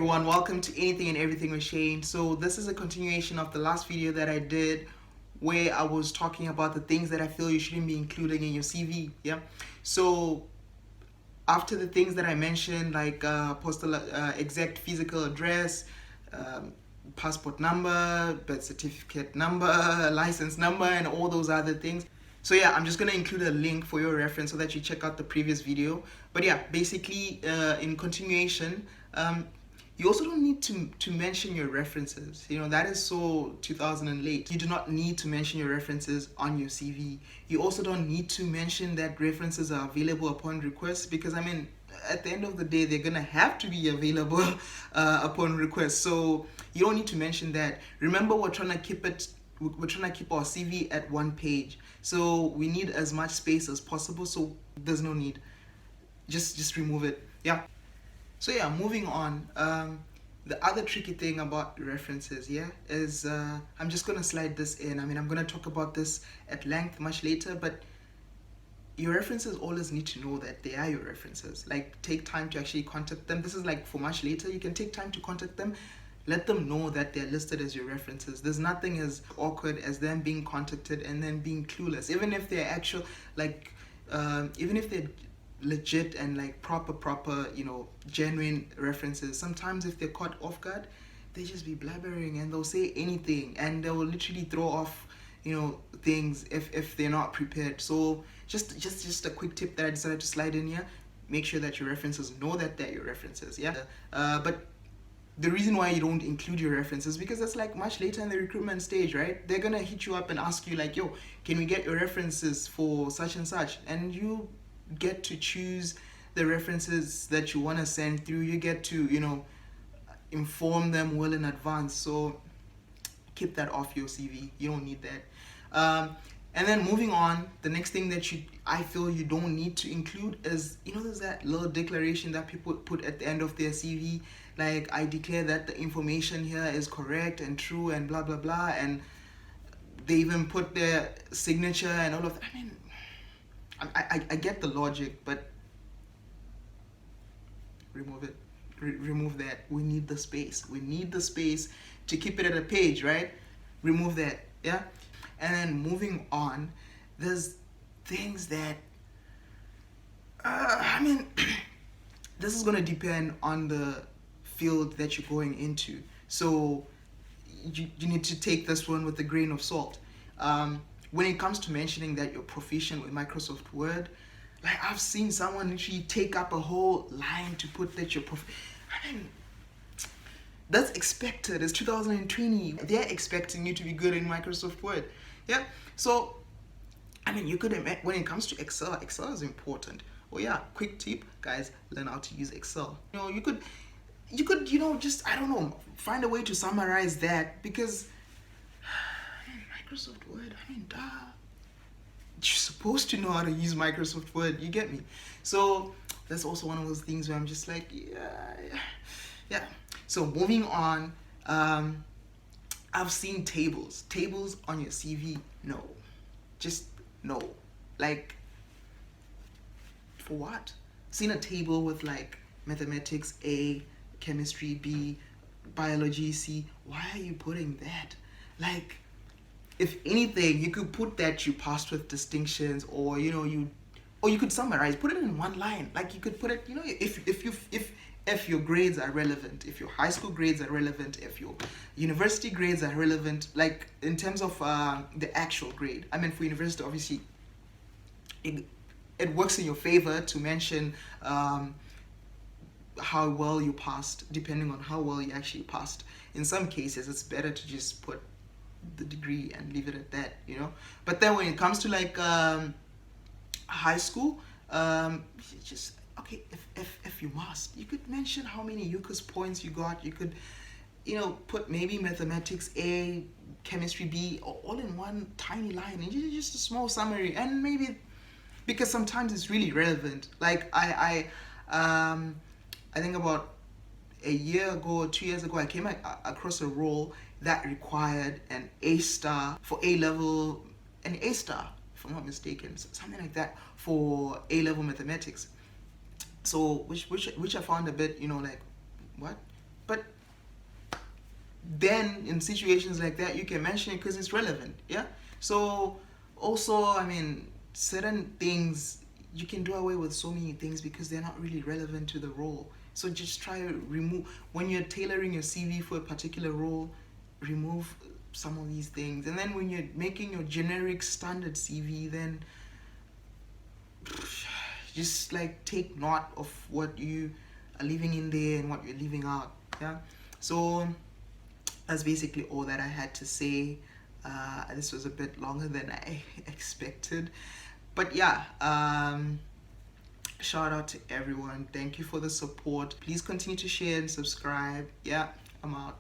everyone, welcome to Anything and Everything with Shane. So this is a continuation of the last video that I did where I was talking about the things that I feel you shouldn't be including in your CV. Yeah. So after the things that I mentioned, like postal exact physical address, passport number, birth certificate number, license number, and all those other things. So yeah, I'm just gonna include a link for your reference so that you check out the previous video. But yeah, basically in continuation, you also don't need to mention your references. You know, that is so 2000 and late. You do not need to mention your references on your CV. You also don't need to mention that references are available upon request, because I mean, at the end of the day, they're gonna have to be available upon request. So you don't need to mention that. Remember, we're trying to keep our CV at one page. So we need as much space as possible. So there's no need. Just remove it. Yeah. So yeah, moving on. The other tricky thing about references, yeah, is I'm just gonna slide this in. I mean, I'm gonna talk about this at length much later, but your references always need to know that they are your references. Like, take time to actually contact them. This is like for much later. You can take time to contact them. Let them know that they're listed as your references. There's nothing as awkward as them being contacted and then being clueless. Even if they're actual, like, even if they're legit and like proper, you know, genuine references, sometimes if they're caught off guard, they just be blabbering and they'll say anything and they will literally throw off, you know, things if they're not prepared. So just a quick tip that I decided to slide in here: make sure that your references know that they're your references. Yeah. But the reason why you don't include your references, because that's like much later in the recruitment stage, right? They're gonna hit you up and ask you like, yo, can we get your references for such and such? And you get to choose the references that you want to send through. You get to, you know, inform them well in advance. So keep that off your CV. You don't need that. And then moving on, the next thing that I feel you don't need to include is, you know, there's that little declaration that people put at the end of their CV, like, I declare that the information here is correct and true and blah blah blah, and they even put their signature and all of that. I mean, I get the logic, but remove it. Remove that. We need the space. We need the space to keep it at a page, right? Remove that. Yeah. And then moving on, there's things that I mean, this is gonna depend on the field that you're going into. So you need to take this one with a grain of salt. When it comes to mentioning that you're proficient with Microsoft Word, like, I've seen someone literally take up a whole line to put that you're I mean, that's expected. It's 2020. They're expecting you to be good in Microsoft Word. Yeah. So, I mean, you could, when it comes to Excel is important. Oh yeah, quick tip, guys, learn how to use Excel. You know, you could, you know, just, I don't know, find a way to summarize that, because Microsoft Word, I mean, you're supposed to know how to use Microsoft Word, you get me? So that's also one of those things where I'm just like, yeah. So moving on, I've seen tables on your CV. No, just no. Like, for what? Seen a table with like mathematics A, chemistry B, biology C. Why are you putting that? Like, if anything, you could put that you passed with distinctions, or, you know, you could summarize, put it in one line. Like, you could put it, you know, if your grades are relevant, if your high school grades are relevant, if your university grades are relevant, like in terms of the actual grade. I mean, for university, obviously, it works in your favor to mention how well you passed, depending on how well you actually passed. In some cases, it's better to just put the degree and leave it at that, you know. But then when it comes to like high school, just, okay, if you must, you could mention how many UCAS points you got. You could, you know, put maybe mathematics A, chemistry B, all in one tiny line, and just a small summary. And maybe, because sometimes it's really relevant. Like, I think about a year ago or 2 years ago, I came across a role that required an A star for A level, an A star, if I'm not mistaken, something like that, for A level mathematics. So which I found a bit, you know, like, what? but then in situations like that you can mention it because it's relevant. Yeah. So also, I mean, certain things you can do away with, so many things, because they're not really relevant to the role. So just try to remove, when you're tailoring your CV for a particular role, remove some of these things. And then when you're making your generic standard CV, then just like take note of what you are leaving in there and what you're leaving out. Yeah. So that's basically all that I had to say. This was a bit longer than I expected, but yeah, shout out to everyone. Thank you for the support. Please continue to share and subscribe. Yeah, I'm out.